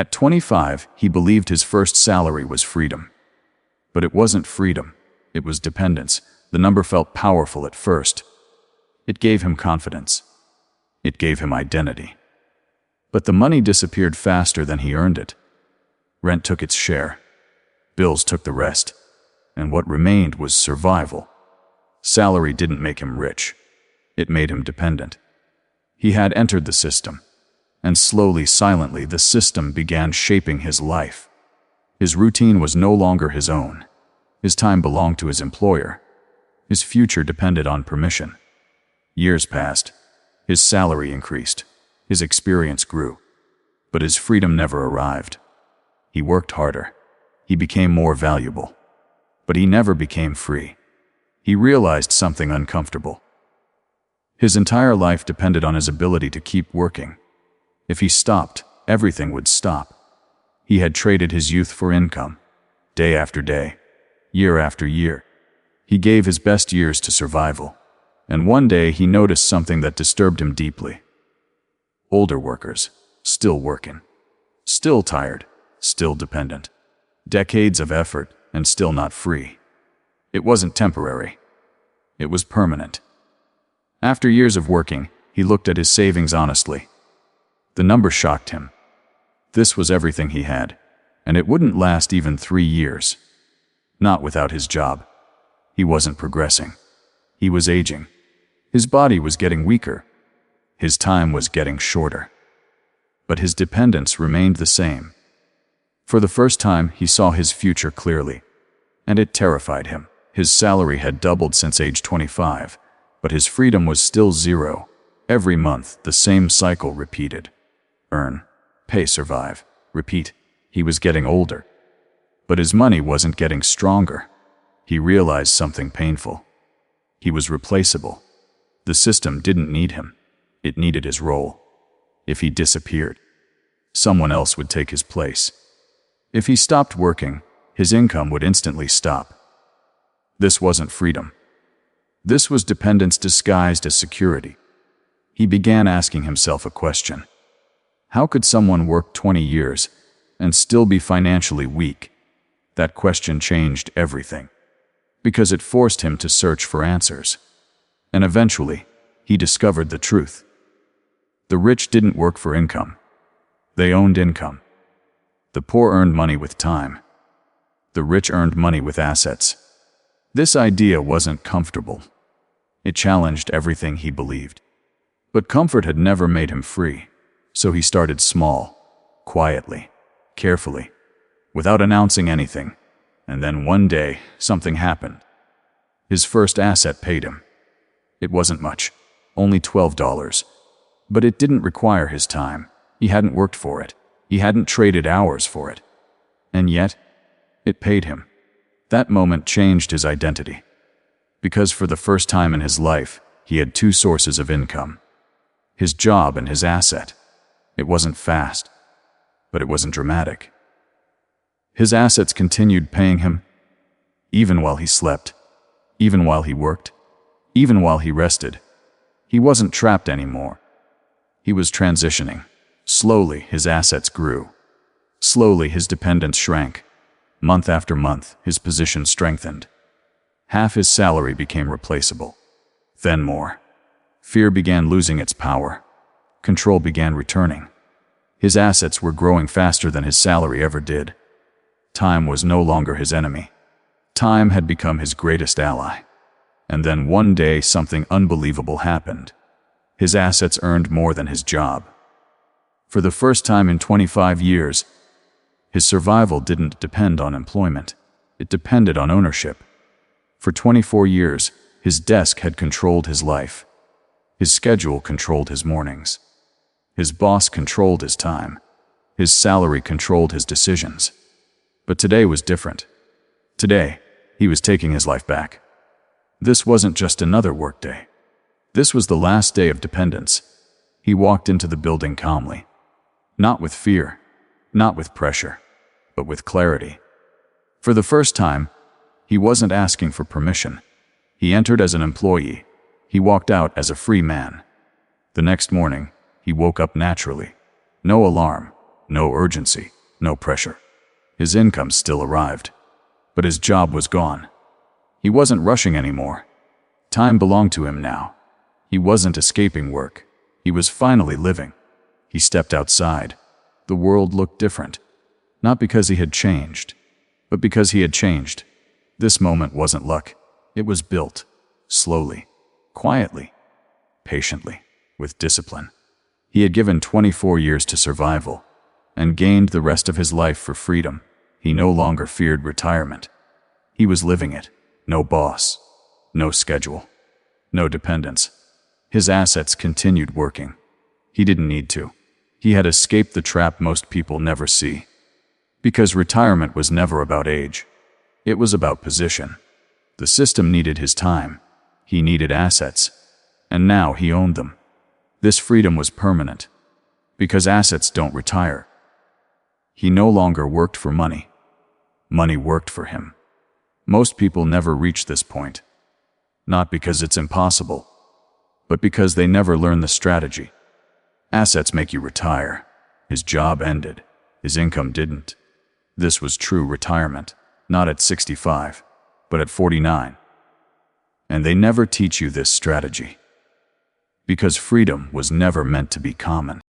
At 25, he believed his first salary was freedom. But it wasn't freedom, it was dependence. The number felt powerful at first. It gave him confidence. It gave him identity. But the money disappeared faster than he earned it. Rent took its share. Bills took the rest. And what remained was survival. Salary didn't make him rich. It made him dependent. He had entered the system. And slowly, silently, the system began shaping his life. His routine was no longer his own. His time belonged to his employer. His future depended on permission. Years passed. His salary increased. His experience grew. But his freedom never arrived. He worked harder. He became more valuable. But he never became free. He realized something uncomfortable. His entire life depended on his ability to keep working. If he stopped, everything would stop. He had traded his youth for income, day after day, year after year. He gave his best years to survival. And one day he noticed something that disturbed him deeply. Older workers, still working, still tired, still dependent. Decades of effort, and still not free. It wasn't temporary. It was permanent. After years of working, he looked at his savings honestly. The number shocked him. This was everything he had, and it wouldn't last even 3 years. Not without his job. He wasn't progressing. He was aging. His body was getting weaker. His time was getting shorter. But his dependence remained the same. For the first time, he saw his future clearly, and it terrified him. His salary had doubled since age 25, but his freedom was still zero. Every month, the same cycle repeated. Earn, pay, survive, repeat. He was getting older. But his money wasn't getting stronger. He realized something painful. He was replaceable. The system didn't need him. It needed his role. If he disappeared, someone else would take his place. If he stopped working, his income would instantly stop. This wasn't freedom. This was dependence disguised as security. He began asking himself a question. How could someone work 20 years and still be financially weak? That question changed everything, because it forced him to search for answers. And eventually, he discovered the truth. The rich didn't work for income. They owned income. The poor earned money with time. The rich earned money with assets. This idea wasn't comfortable. It challenged everything he believed. But comfort had never made him free, so he started small, quietly, carefully, without announcing anything. And then one day, something happened. His first asset paid him. It wasn't much, only $12. But it didn't require his time. He hadn't worked for it. He hadn't traded hours for it. And yet, it paid him. That moment changed his identity. Because for the first time in his life, he had 2 sources of income. His job and his asset. It wasn't fast, but it wasn't dramatic. His assets continued paying him, even while he slept, even while he worked, even while he rested. He wasn't trapped anymore. He was transitioning. Slowly, his assets grew. Slowly, his dependence shrank. Month after month, his position strengthened. Half his salary became replaceable. Then more. Fear began losing its power. Control began returning. His assets were growing faster than his salary ever did. Time was no longer his enemy. Time had become his greatest ally. And then one day, something unbelievable happened. His assets earned more than his job. For the first time in 25 years, his survival didn't depend on employment. It depended on ownership. For 24 years, his desk had controlled his life. His schedule controlled his mornings. His boss controlled his time. His salary controlled his decisions. But today was different. Today, he was taking his life back. This wasn't just another workday. This was the last day of dependence. He walked into the building calmly. Not with fear, not with pressure, but with clarity. For the first time, he wasn't asking for permission. He entered as an employee. He walked out as a free man. The next morning, he woke up naturally. No alarm, no urgency, no pressure. His income still arrived, but his job was gone. He wasn't rushing anymore. Time belonged to him now. He wasn't escaping work. He was finally living. He stepped outside. The world looked different. Not because he had changed, but because he had changed. This moment wasn't luck. It was built. Slowly. Quietly. Patiently. With discipline. He had given 24 years to survival, and gained the rest of his life for freedom. He no longer feared retirement. He was living it. No boss. No schedule. No dependence. His assets continued working. He didn't need to. He had escaped the trap most people never see. Because retirement was never about age. It was about position. The system needed his time. He needed assets. And now he owned them. This freedom was permanent. Because assets don't retire. He no longer worked for money. Money worked for him. Most people never reach this point. Not because it's impossible, but because they never learn the strategy. Assets make you retire. His job ended. His income didn't. This was true retirement, not at 65, but at 49. And they never teach you this strategy. Because freedom was never meant to be common.